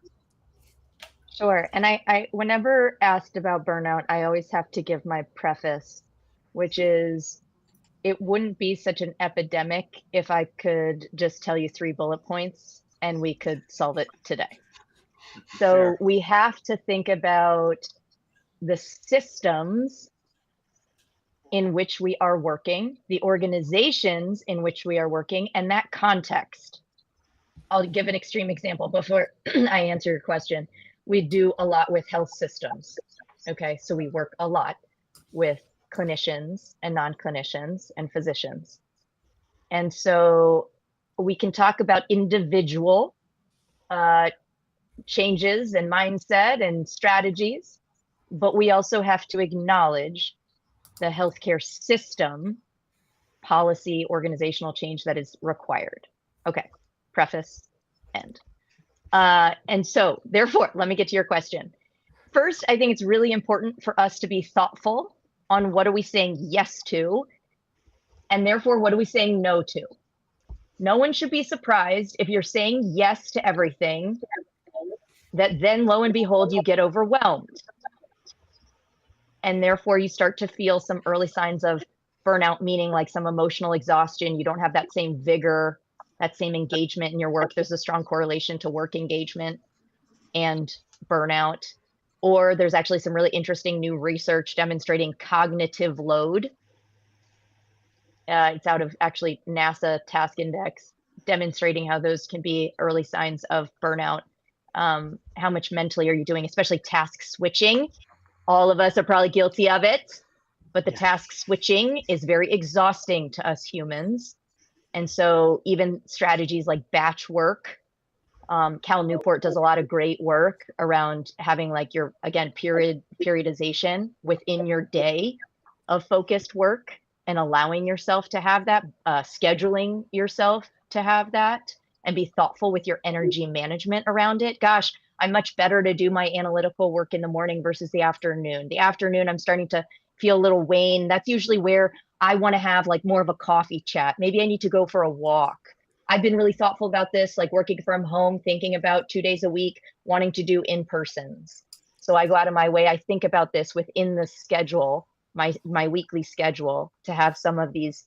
Sure. And I whenever asked about burnout, I always have to give my preface, which is it wouldn't be such an epidemic if I could just tell you 3 bullet points and we could solve it today. So Fair. we have to think about the systems in which we are working, the organizations in which we are working, and that context. I'll give an extreme example before I answer your question. We do a lot with health systems. Okay, so we work a lot with clinicians and non-clinicians and physicians. And so we can talk about individual changes and mindset and strategies, but we also have to acknowledge the healthcare system, policy, organizational change that is required. Okay, preface, end. And so, therefore, let me get to your question. First, I think it's really important for us to be thoughtful on what are we saying yes to, and therefore, what are we saying no to? No one should be surprised if you're saying yes to everything, that then lo and behold, you get overwhelmed. And therefore you start to feel some early signs of burnout, meaning like some emotional exhaustion. You don't have that same vigor, that same engagement in your work. There's a strong correlation to work engagement and burnout. Or there's actually some really interesting new research demonstrating cognitive load. It's out of actually NASA Task Index, demonstrating how those can be early signs of burnout. How much mentally are you doing, especially task switching? All of us are probably guilty of it, but the task switching is very exhausting to us humans. And so even strategies like batch work, Cal Newport does a lot of great work around having like your, again, periodization within your day of focused work and allowing yourself to have that, scheduling yourself to have that, and be thoughtful with your energy management around it. Gosh, I'm much better to do my analytical work in the morning versus the afternoon. The afternoon, I'm starting to feel a little wane. That's usually where I want to have like more of a coffee chat. Maybe I need to go for a walk. I've been really thoughtful about this, like working from home, thinking about 2 days a week, wanting to do in-persons. So I go out of my way. I think about this within the schedule, my weekly schedule, to have some of these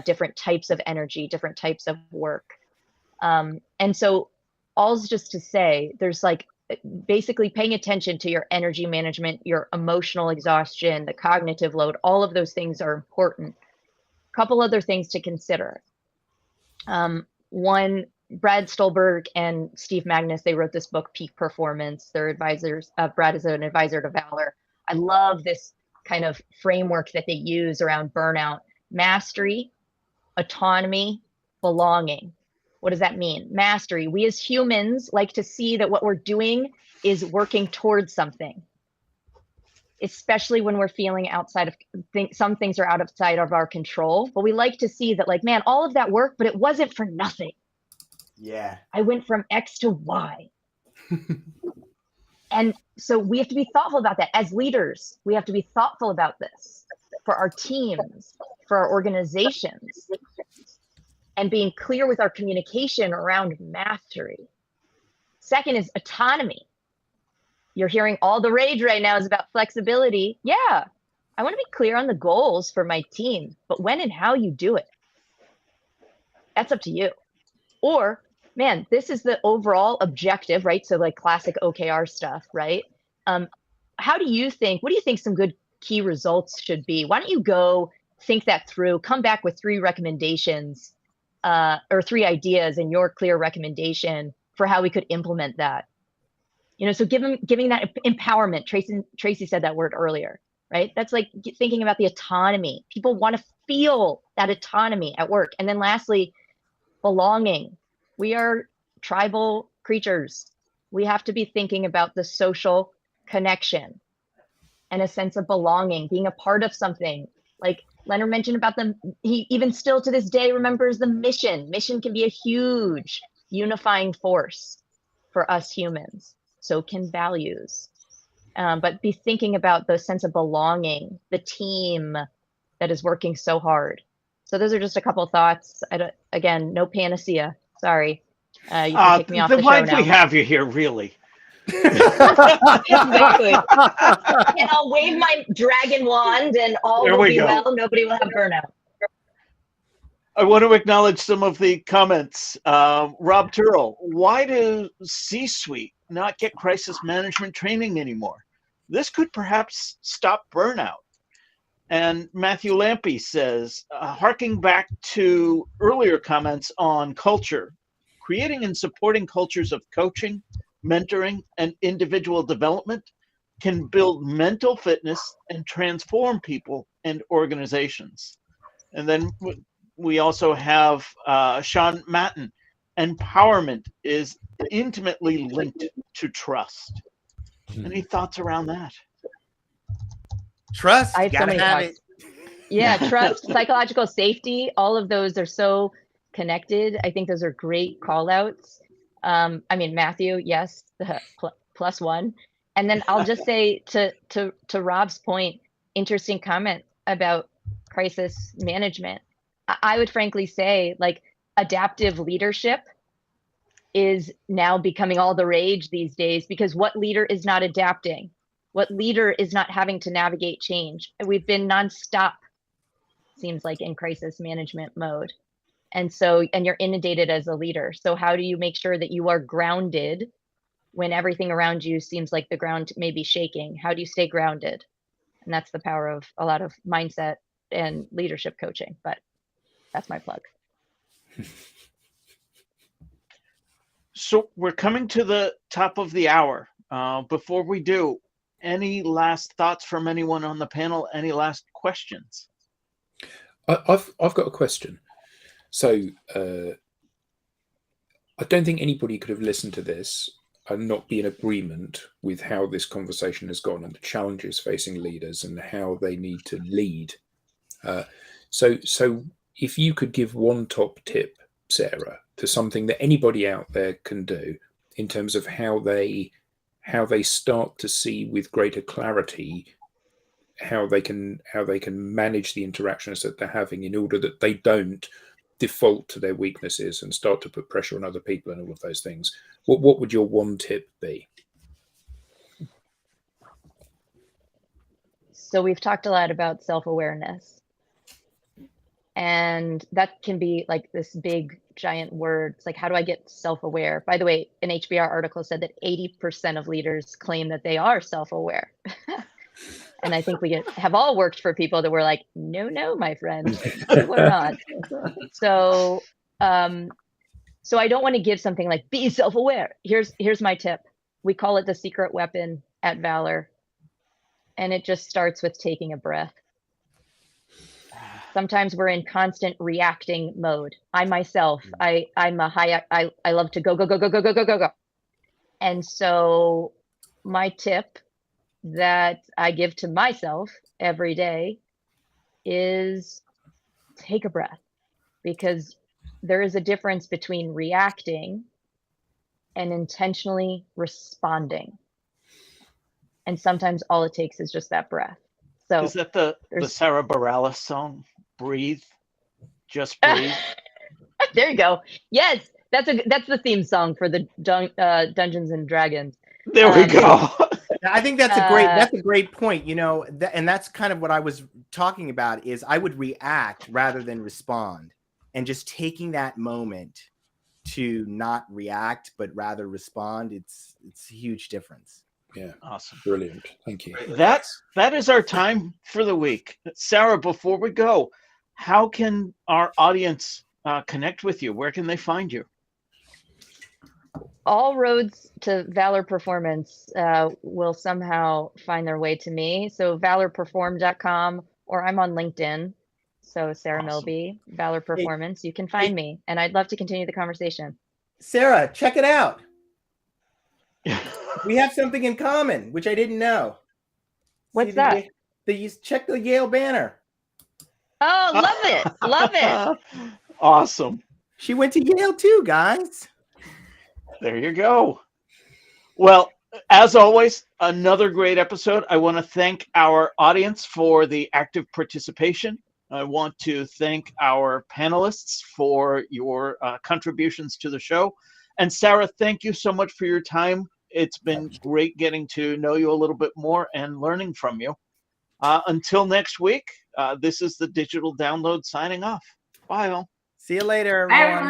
different types of energy, different types of work. And so all's just to say, there's like basically paying attention to your energy management, your emotional exhaustion, the cognitive load, all of those things are important. A couple other things to consider. One, Brad Stolberg and Steve Magnus, they wrote this book, Peak Performance. They're advisors. Brad is an advisor to Valor. I love this kind of framework that they use around burnout: mastery, autonomy, belonging. What does that mean? Mastery. We as humans like to see that what we're doing is working towards something, especially when we're feeling outside of some things are outside of our control. But we like to see that, like, man, all of that work, but it wasn't for nothing. Yeah. I went from X to Y. And so we have to be thoughtful about that. As leaders, we have to be thoughtful about this for our teams, for our organizations, and being clear with our communication around mastery. Second is autonomy. you're hearing all the rage right now is about flexibility. Yeah, I want to be clear on the goals for my team, but when and how you do it, that's up to you. Or, man, this is the overall objective, right? So like classic OKR stuff, right? What do you think some good key results should be? Why don't you go think that through, come back with 3 recommendations or 3 ideas and your clear recommendation for how we could implement that. So giving that empowerment. Tracy said that word earlier, right? That's like thinking about the autonomy. People want to feel that autonomy at work. And then lastly, belonging. We are tribal creatures. We have to be thinking about the social connection and a sense of belonging, being a part of something. Like Leonard mentioned about he even still to this day remembers the mission. Mission can be a huge unifying force for us humans. So can values. But be thinking about the sense of belonging, the team that is working so hard. So those are just a couple of thoughts. Again, no panacea. Sorry. You can kick me off the show now. Why do we have you here, really? Exactly. And I'll wave my dragon wand and all will be well. Nobody will have burnout. I want to acknowledge some of the comments. Rob Turrell, why do C-suite not get crisis management training anymore? This could perhaps stop burnout. And Matthew Lampy says, harking back to earlier comments on culture, creating and supporting cultures of coaching, mentoring, and individual development can build mental fitness and transform people and organizations. And then we also have Sean Matten. Empowerment is intimately linked to trust. Any thoughts around that? Trust. I have so many thoughts. Yeah, trust, psychological safety, all of those are so connected. I think those are great call outs. Matthew, yes, +1. And then I'll just say to Rob's point, interesting comment about crisis management. I would frankly say like adaptive leadership is now becoming all the rage these days, because what leader is not adapting? What leader is not having to navigate change? We've been nonstop, seems like, in crisis management mode. And you're inundated as a leader. So how do you make sure that you are grounded when everything around you seems like the ground may be shaking? How do you stay grounded? And that's the power of a lot of mindset and leadership coaching. But that's my plug. So we're coming to the top of the hour. Before we do, any last thoughts from anyone on the panel? Any last questions? I've got a question. So I don't think anybody could have listened to this and not be in agreement with how this conversation has gone and the challenges facing leaders and how they need to lead. So if you could give one top tip, Sarah, to something that anybody out there can do in terms of how they start to see with greater clarity how they can manage the interactions that they're having in order that they don't default to their weaknesses and start to put pressure on other people and all of those things. What would your one tip be? So we've talked a lot about self-awareness, and that can be like this big giant word. It's like, how do I get self-aware? By the way, an HBR article said that 80% of leaders claim that they are self-aware. And I think we have all worked for people that were like, no, my friend, we're not. So I don't want to give something like be self-aware. Here's my tip. We call it the secret weapon at Valor. And it just starts with taking a breath. Sometimes we're in constant reacting mode. I myself, I'm a high, I love to go. And so my tip that I give to myself every day is take a breath, because there is a difference between reacting and intentionally responding. And sometimes all it takes is just that breath. So is that the Sarah Bareilles song, Breathe? Just breathe. There you go. Yes, that's the theme song for the Dungeons and Dragons. There we go. I think that's a great point. You know, and that's kind of what I was talking about. Is I would react rather than respond, and just taking that moment to not react but rather respond. It's a huge difference. Yeah, Awesome. Brilliant. Thank you. That is our time for the week. Sarah, before we go, how can our audience connect with you? Where can they find you? All roads to Valor Performance will somehow find their way to me. So valorperform.com, or I'm on LinkedIn. So Sarah Milby, Valor Performance. You can find me, and I'd love to continue the conversation. Sarah, check it out. We have something in common, which I didn't know. What's that? Check the Yale banner. Oh, love it. Love it. Awesome. She went to Yale too, guys. There you go. Well, as always, another great episode. I want to thank our audience for the active participation. I want to thank our panelists for your contributions to the show. And Sarah, thank you so much for your time. It's been great getting to know you a little bit more and learning from you. Until next week, this is the Digital Download signing off. Bye all. See you later, Bye, everyone.